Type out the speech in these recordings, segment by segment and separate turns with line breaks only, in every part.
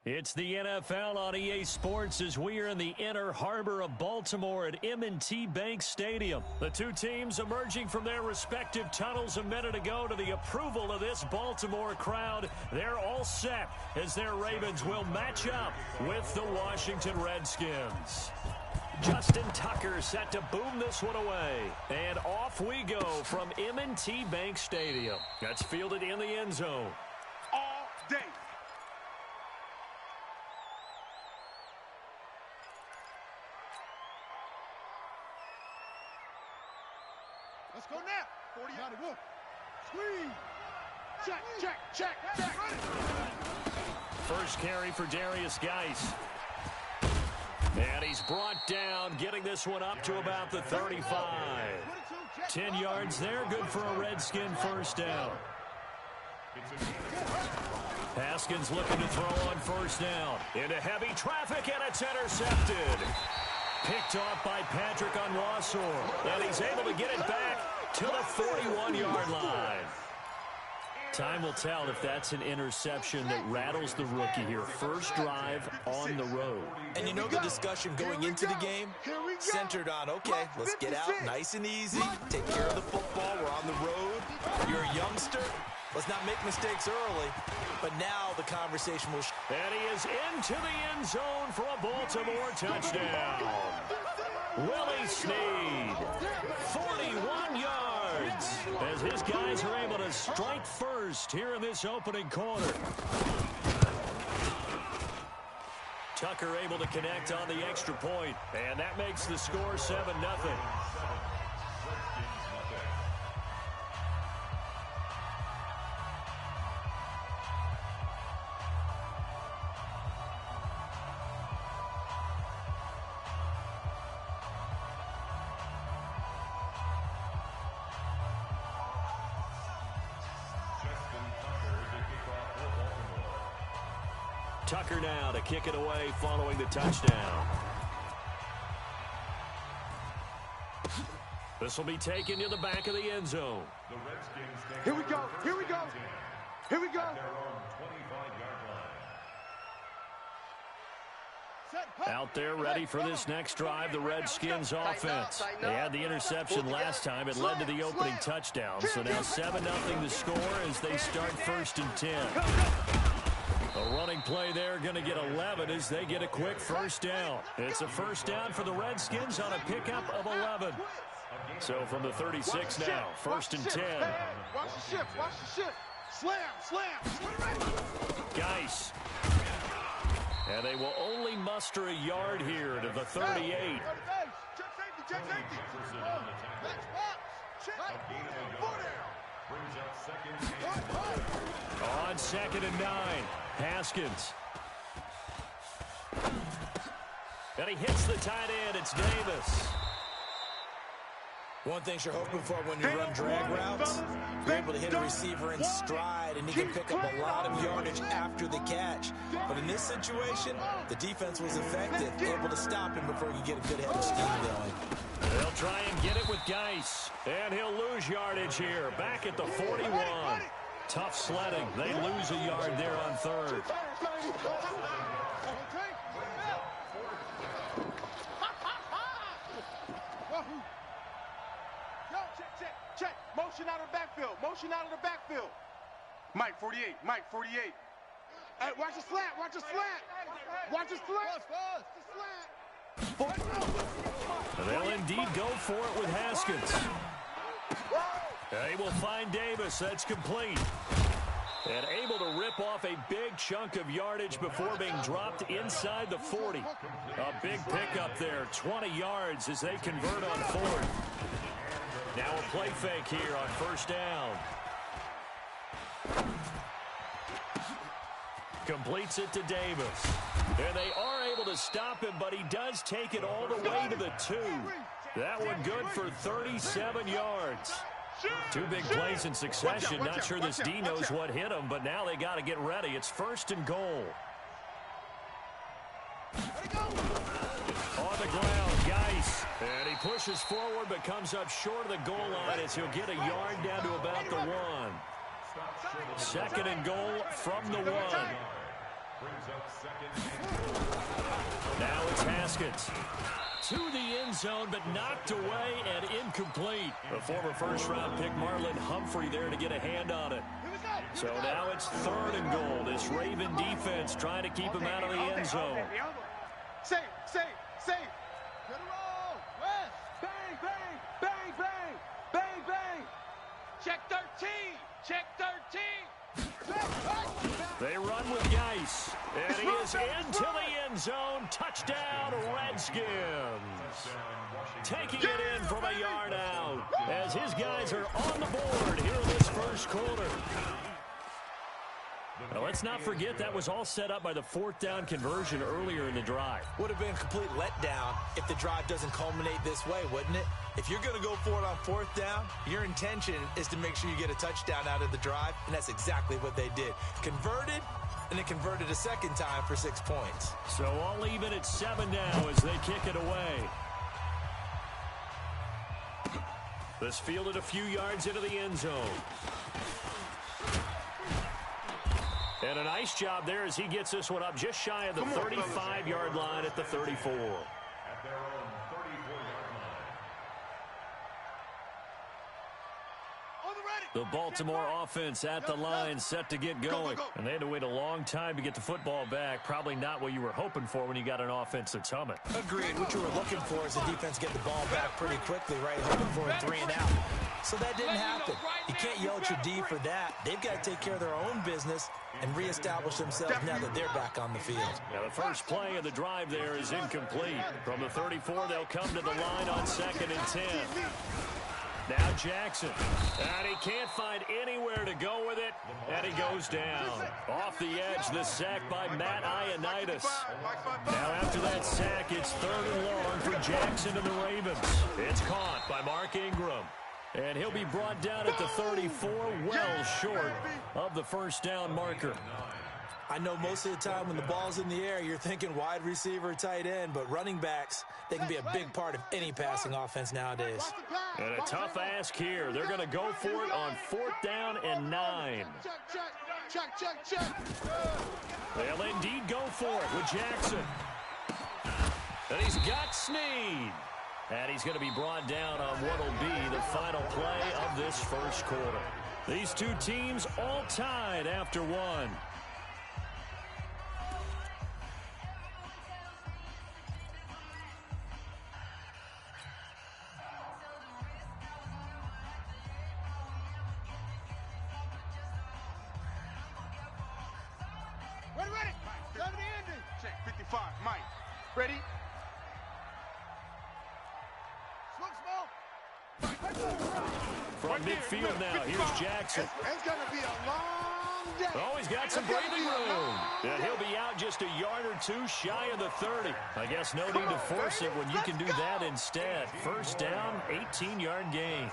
It's the NFL on EA Sports as we are in the inner harbor of Baltimore at M&T Bank Stadium. The two teams emerging from their respective tunnels a minute ago to the approval of this Baltimore crowd. They're all set as their Ravens will match up with the Washington Redskins. Justin Tucker set to boom this one away. And off we go from M&T Bank Stadium. That's fielded in the end zone.
All day. Let's go now. 40 out of one. Squeeze. Check.
First carry for Darius Geis. And he's brought down, getting this one up to about the 35. 10 yards there, good for a Redskin first down. Haskins looking to throw on first down. Into heavy traffic, and it's intercepted. Picked off by Patrick on Rossor. And he's able to get it back to the 41-yard line. Time will tell if that's an interception that rattles the rookie here. First drive on the road.
And you know the discussion going into the game centered on, okay, let's get out nice and easy, take care of the football, we're on the road, you're a youngster, let's not make mistakes early. But now the conversation will...
And he is into the end zone for a Baltimore touchdown. Willie Snead, 41 yards, as his guys are able to strike first here in this opening quarter. Tucker able to connect on the extra point, and that makes the score 7-0. Tucker now to kick it away following the touchdown. This will be taken to the back of the end zone.
Here we go.
Out there ready for this next drive, the Redskins offense. They had the interception last time. It led to the opening touchdown. So now 7-0 the score as they start 1st and 10. A running play there, going to get 11 as they get a quick first down. It's a first down for the Redskins on a pickup of 11. So from the 36 now, 1st and 10.
Watch the shift. Slam.
Geis. And they will only muster a yard here to the 38.
Check safety.
On 2nd and 9, Haskins. And he hits the tight end. It's Davis.
One thing you're hoping for when you run drag routes, you're able to hit a receiver in stride, and he can pick up a lot of yardage after the catch. But in this situation, the defense was effective, able to stop him before he could get a good head of steam going.
They'll try and get it with Geis, and he'll lose yardage here, back at the 41. Tough sledding. They lose a yard there on 3rd.
Check. Motion out of the backfield. Mike 48. Hey, watch the slant.
They'll indeed go for it with Haskins. They will find Davis. That's complete. And able to rip off a big chunk of yardage before being dropped inside the 40. A big pickup there, 20 yards as they convert on 4th. Now a play fake here on 1st down. Completes it to Davis. And they are able to stop him, but he does take it all the way to the 2. That one good for 37 yards. 2 big plays in succession. Not sure this D knows what hit him, but now they got to get ready. It's 1st and goal. On the ground, Geis. And he pushes forward but comes up short of the goal line as he'll get a yard down to about the 1. 2nd and goal from the 1. Now it's Haskins. To the end zone, but knocked away and incomplete. The former first-round pick Marlon Humphrey there to get a hand on it. So now it's 3rd and goal. This Raven defense trying to keep him out of the end zone.
Safe. Good roll. West. Bang, bang, bang, bang, bang, bang. Check 13. Check 13.
They run with Geis, and he is into the end zone. Touchdown, Redskins. Taking it in from a yard out as his guys are on the board here in this first quarter. Now, let's not forget that was all set up by the 4th down conversion earlier in the drive.
Would have been a complete letdown if the drive doesn't culminate this way, wouldn't it? If you're going to go for it on 4th down, your intention is to make sure you get a touchdown out of the drive, and that's exactly what they did. Converted, and they converted a second time for 6 points.
So all even at 7 now as they kick it away. This fielded a few yards into the end zone. And a nice job there as he gets this one up just shy of the 35-yard line at the 34. The Baltimore offense at the line, set to get going. And they had to wait a long time to get the football back. Probably not what you were hoping for when you got an offense that's humming.
Agreed. What you were looking for is the defense get the ball back pretty quickly, right? Hoping for a 3 and out. So that didn't happen. You can't yell at your D for that. They've got to take care of their own business and reestablish themselves now that they're back on the field.
Now the first play of the drive there is incomplete. From the 34, they'll come to the line on 2nd and 10. Now Jackson, and he can't find anywhere to go with it, and he goes down. Off the edge, the sack by Matt Ioannidis. Now after that sack, it's 3rd and long for Jackson and the Ravens. It's caught by Mark Ingram, and he'll be brought down at the 34, well short of the first down marker.
I know most of the time when the ball's in the air, you're thinking wide receiver, tight end, but running backs, they can be a big part of any passing offense nowadays.
And a tough ask here. They're going to go for it on 4th down and 9.
Check.
They'll indeed go for it with Jackson. And he's got Snead. And he's going to be brought down on what will be the final play of this first quarter. These two teams all tied after 1.
Ready. 70 ending. Check 55. Mike. Ready.
From midfield now, here's Jackson.
It's going to be a long day.
Oh, he's got some breathing room. And he'll be out just a yard or 2 shy of the 30. I guess no need to force it when you can do that instead. First down, 18-yard gain.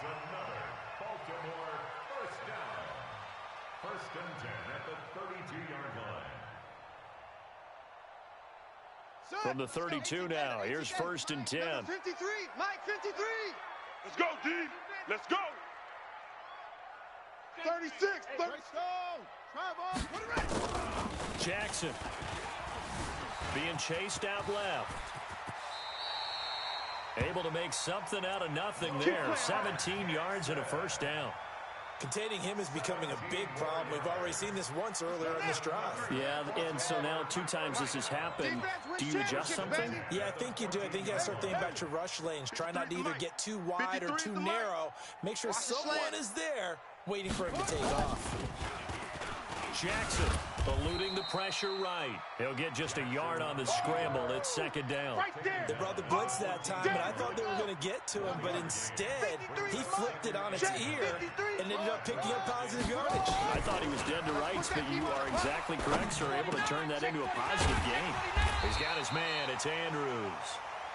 First and 10 at the 32-yard line.
From the 32 now, here's 1st and 10.
53, Mike, 53. Let's go, D. Let's go. 36. Let's go. Put it ready.
Jackson being chased out left. Able to make something out of nothing there. 17 yards and a first down.
Containing him is becoming a big problem. We've already seen this once earlier in this drive.
Yeah, and so now 2 times this has happened. Do you adjust something?
Yeah, I think you do. I think you got to start thinking about your rush lanes. Try not to either get too wide or too narrow. Make sure someone is there waiting for him to take off.
Jackson eluding the pressure right. He'll get just a yard on the scramble. It's 2nd down.
They brought the blitz that time, and I thought they were going to get to him, but instead, he flipped it on its ear and ended up picking up positive yardage.
I thought he was dead to rights, but you are exactly correct, sir. Able to turn that into a positive gain. He's got his man. It's Andrews.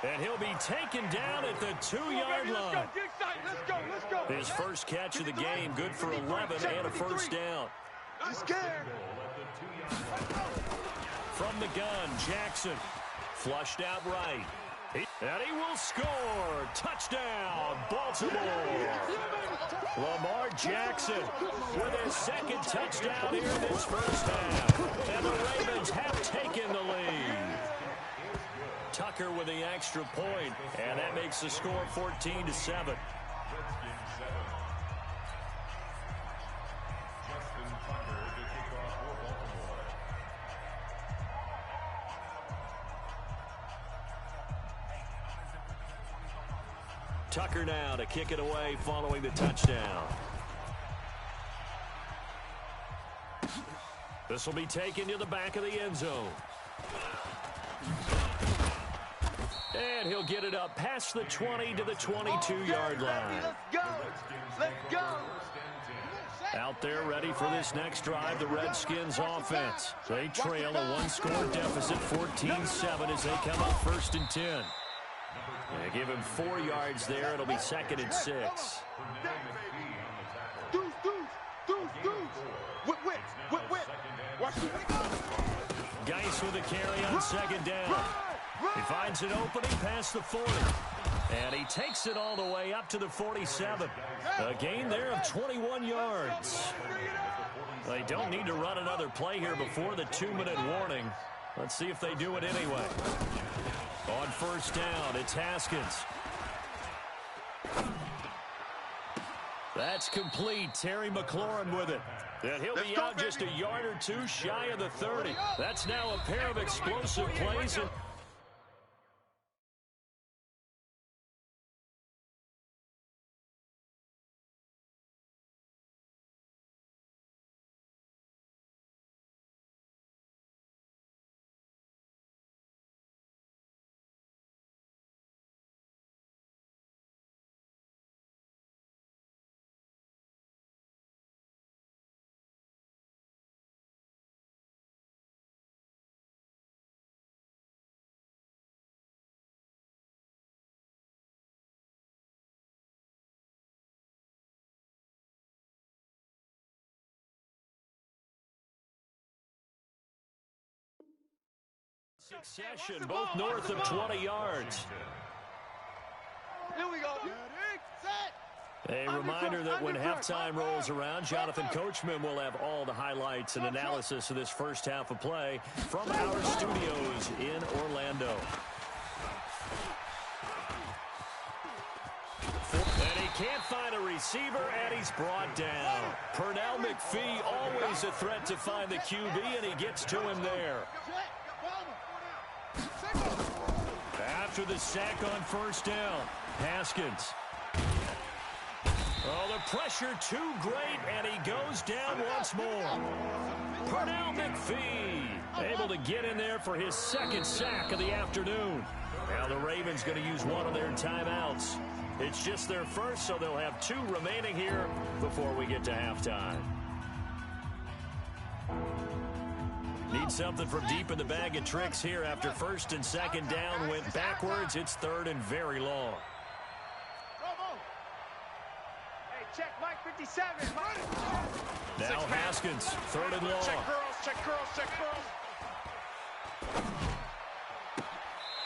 And he'll be taken down at the 2-yard line.
Let's go.
His first catch of the game, good for 11 and a first down.
I'm scared.
From the gun, Jackson flushed out right. And he will score. Touchdown, Baltimore. Lamar Jackson with his 2nd touchdown here in this first half. And the Ravens have Tucker with the extra point, and that makes the score 14-7.
Redskins 7. Justin Tucker to kick off for Baltimore.
Tucker now to kick it away following the touchdown. This will be taken to the back of the end zone. And he'll get it up past the 20 to the 22-yard line.
Let's go. Let's go.
Out there ready for this next drive, the Redskins offense. They trail a one-score deficit, 14-7 as they come up 1st and 10. They give him 4 yards there. It'll be 2nd and 6.
Deuce. Whip. Watch it.
Geis with a carry on 2nd down. He finds an opening past the 40. And he takes it all the way up to the 47. A gain there of 21 yards. They don't need to run another play here before the 2-minute warning. Let's see if they do it anyway. On 1st down, it's Haskins. That's complete. Terry McLaurin with it. And he'll be out just a yard or 2 shy of the 30. That's now a pair of explosive plays. And succession, both north of 20 yards.
Here we go. Set.
A reminder that when halftime rolls around, Jonathan Coachman will have all the highlights and analysis of this first half of play from our studios in Orlando. And he can't find a receiver, and he's brought down. Pernell McPhee, always a threat to find the QB, and he gets to him there. After the sack on 1st down, Haskins. Oh, the pressure too great, and he goes down once more. Pernell McPhee able to get in there for his 2nd sack of the afternoon. Now the Ravens going to use one of their timeouts. It's just their first, so they'll have 2 remaining here before we get to halftime. Need something from deep in the bag of tricks here after 1st and 2nd down went backwards. It's 3rd and very long.
Hey, check Mike 57.
Now Haskins, 3rd and long.
Check girls.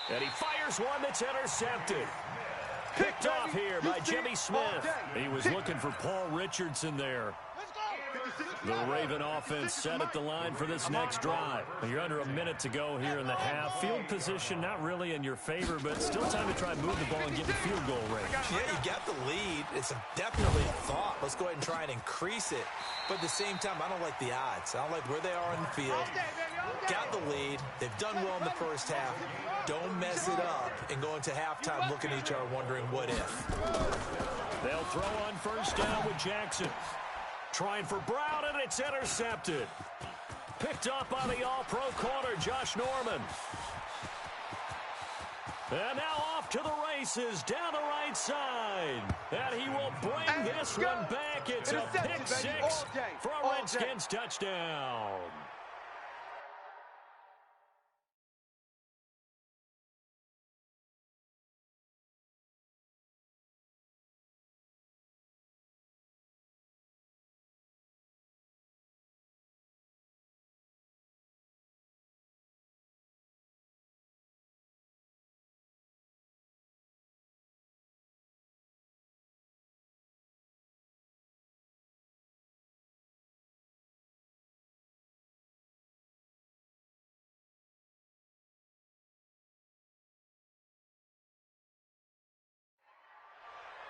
And he fires one that's intercepted. Picked off here by Jimmy Smith. He was looking for Paul Richardson there. The Raven offense set at the line for this next drive. You're under a minute to go here in the half. Field position not really in your favor, but still time to try and move the ball and get the field goal range.
Yeah, you got the lead. It's definitely a thought. Let's go ahead and try and increase it. But at the same time, I don't like the odds. I don't like where they are in the field. Got the lead. They've done well in the first half. Don't mess it up and go into halftime looking at each other wondering what if.
They'll throw on 1st down with Jackson. Trying for Brown, and it's intercepted. Picked up by the all-pro corner, Josh Norman. And now off to the races, down the right side. And he will bring this one back. It's a pick 6 for a Redskins touchdown.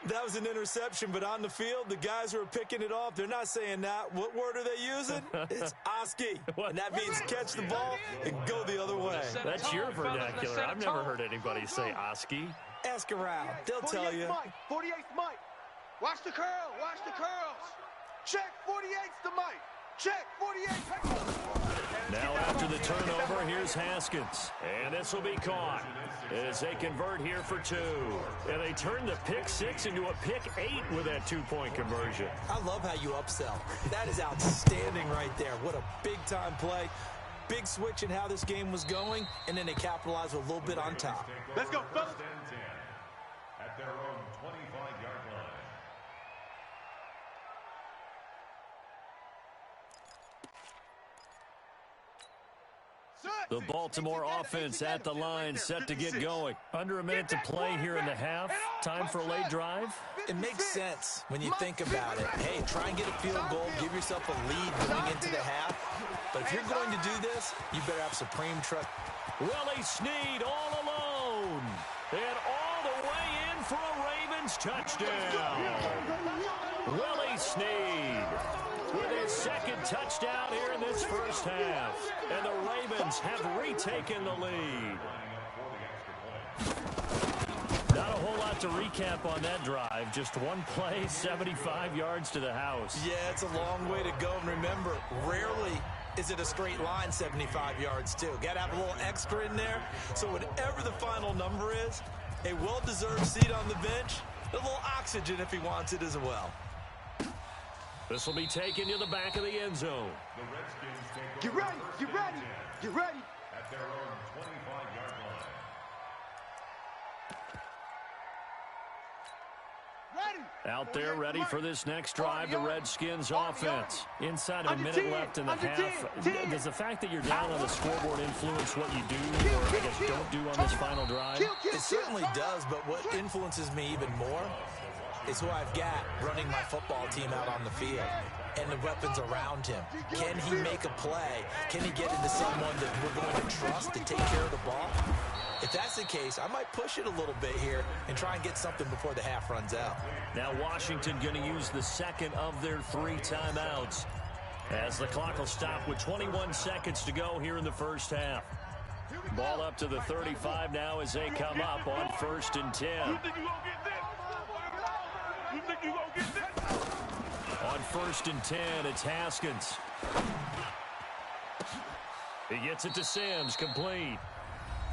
That was an interception, but on the field, the guys who are picking it off, they're not saying that. What word are they using? It's Oski, and that means catch the ball and go the other way.
That's your vernacular. I've never heard anybody say Oski.
Ask around. They'll tell you.
48th Mike. Watch the curl. Watch the curls. Check 48's the Mike. Check 48.
Now after the turnover, here's Haskins. And this will be caught as they convert here for 2. And they turn the pick 6 into a pick 8 with that 2-point conversion.
I love how you upsell. That is outstanding right there. What a big-time play. Big switch in how this game was going, and then they capitalized with a little bit on top.
Let's go, fellas.
At their own 25-yard line.
The Baltimore offense at the line, set to get going. Under a minute to play here in the half. Time for a late drive.
It makes sense when you think about it. Hey, try and get a field goal, give yourself a lead going into the half. But if you're going to do this, you better have supreme trust.
Willie Snead all alone. And all the way in for a Ravens touchdown. Willie Snead with his second touchdown here in this first half. And the Ravens have retaken the lead. Not a whole lot to recap on that drive. Just one play, 75 yards to the house.
Yeah, it's a long way to go. And remember, rarely is it a straight line 75 yards, too. Got to have a little extra in there. So whatever the final number is, a well-deserved seat on the bench, a little oxygen if he wants it as well.
This will be taken to the back of the end zone.
The Redskins take
Get ready. Get ready. Get ready.
at their own 25-yard line.
Ready.
Out there ready for this next drive, the Redskins offense. Inside of a minute left in the half. Does the fact that you're down on the scoreboard influence what you do or, I guess, don't do on this final drive?
It certainly does, but what influences me even more is who I've got running my football team out on the field and the weapons around him. Can he make a play? Can he get into someone that we're going to trust to take care of the ball? If that's the case, I might push it a little bit here and try and get something before the half runs out.
Now Washington going to use the second of their 3 timeouts as the clock will stop with 21 seconds to go here in the first half. Ball up to the 35 now as they come up on 1st and 10. On 1st and 10, it's Haskins. He gets it to Sims, complete.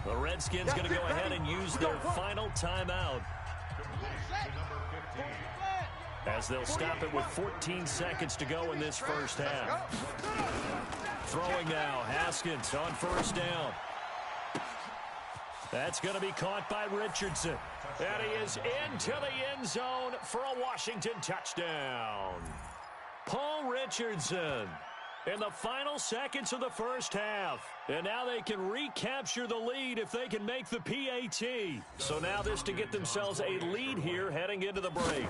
The Redskins going to go ahead and use their final timeout as they'll stop it with 14 seconds to go in this first half. Throwing now, Haskins on 1st down. That's going to be caught by Richardson. And he is into the end zone for a Washington touchdown. Paul Richardson in the final seconds of the first half. And now they can recapture the lead if they can make the PAT. So now this to get themselves a lead here heading into the break.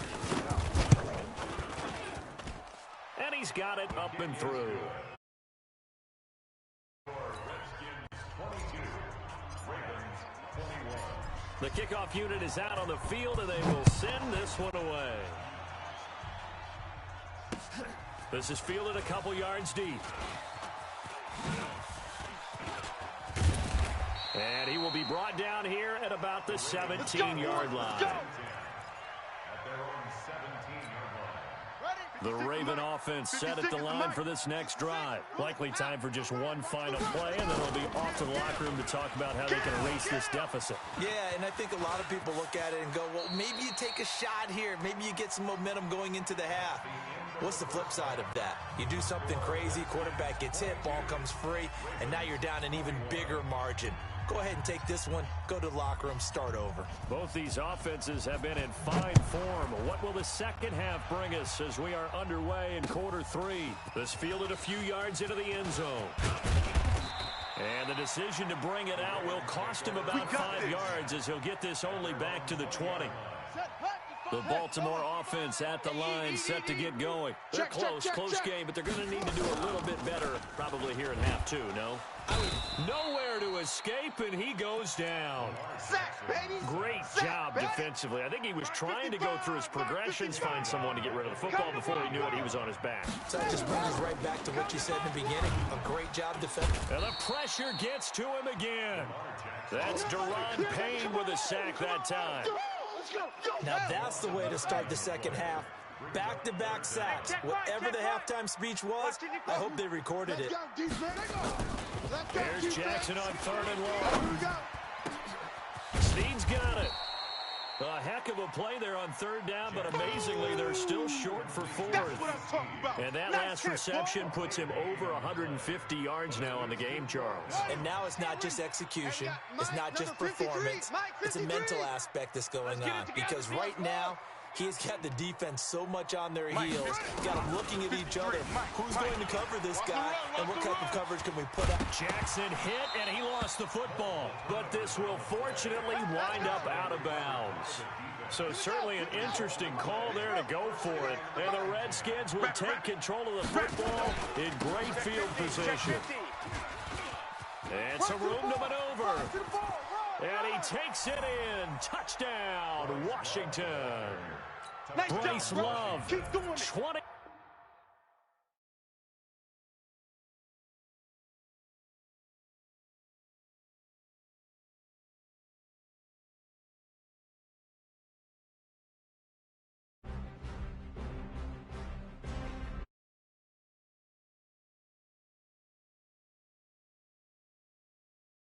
And he's got it up and through. The kickoff unit is out on the field, and they will send this one away. This is fielded a couple yards deep. And he will be brought down here at about the 17-yard line. The Raven offense set at the line for this next drive. Likely time for just one final play, and then they'll be off to the locker room to talk about how they can erase this deficit.
Yeah, and I think a lot of people look at it and go, well, maybe you take a shot here. Maybe you get some momentum going into the half. What's the flip side of that? You do something crazy, quarterback gets hit, ball comes free, and now you're down an even bigger margin. Go ahead and take this one, go to the locker room, start over.
Both these offenses have been in fine form. What will the second half bring us as we are underway in quarter 3? This fielded a few yards into the end zone. And the decision to bring it out will cost him about 5 yards as he'll get this only back to the 20. The Baltimore offense at the line, set to get going. They're close game, but they're going to need to do a little bit better probably here in half two, no? Nowhere to escape, and he goes down. Great job defensively. I think he was trying to go through his progressions, find someone to get rid of the football before he knew it. He was on his back.
So that just brings us right back to what you said in the beginning. A great job defending.
And the pressure gets to him again. That's Deron Payne with a sack that time.
Now that's the way to start the second half. Back-to-back sacks. Whatever the halftime speech was, I hope they recorded it.
There's Jackson on 3rd and long. Snead's got it. A heck of a play there on 3rd down, but amazingly, they're still short for 4th. And that last reception puts him over 150 yards now on the game, Charles.
And now it's not just execution. It's not just performance. It's a mental aspect that's going on. Because right now, he's got the defense so much on their heels. Got them looking at each other. Who's going to cover this guy, and what type of coverage can we put up?
Jackson hit, and he lost the football. But this will fortunately wind up out of bounds. So certainly an interesting call there to go for it. And the Redskins will take control of the football in great field position. And some room to maneuver. And he takes it in. Touchdown, Washington. Bryce Love, 20.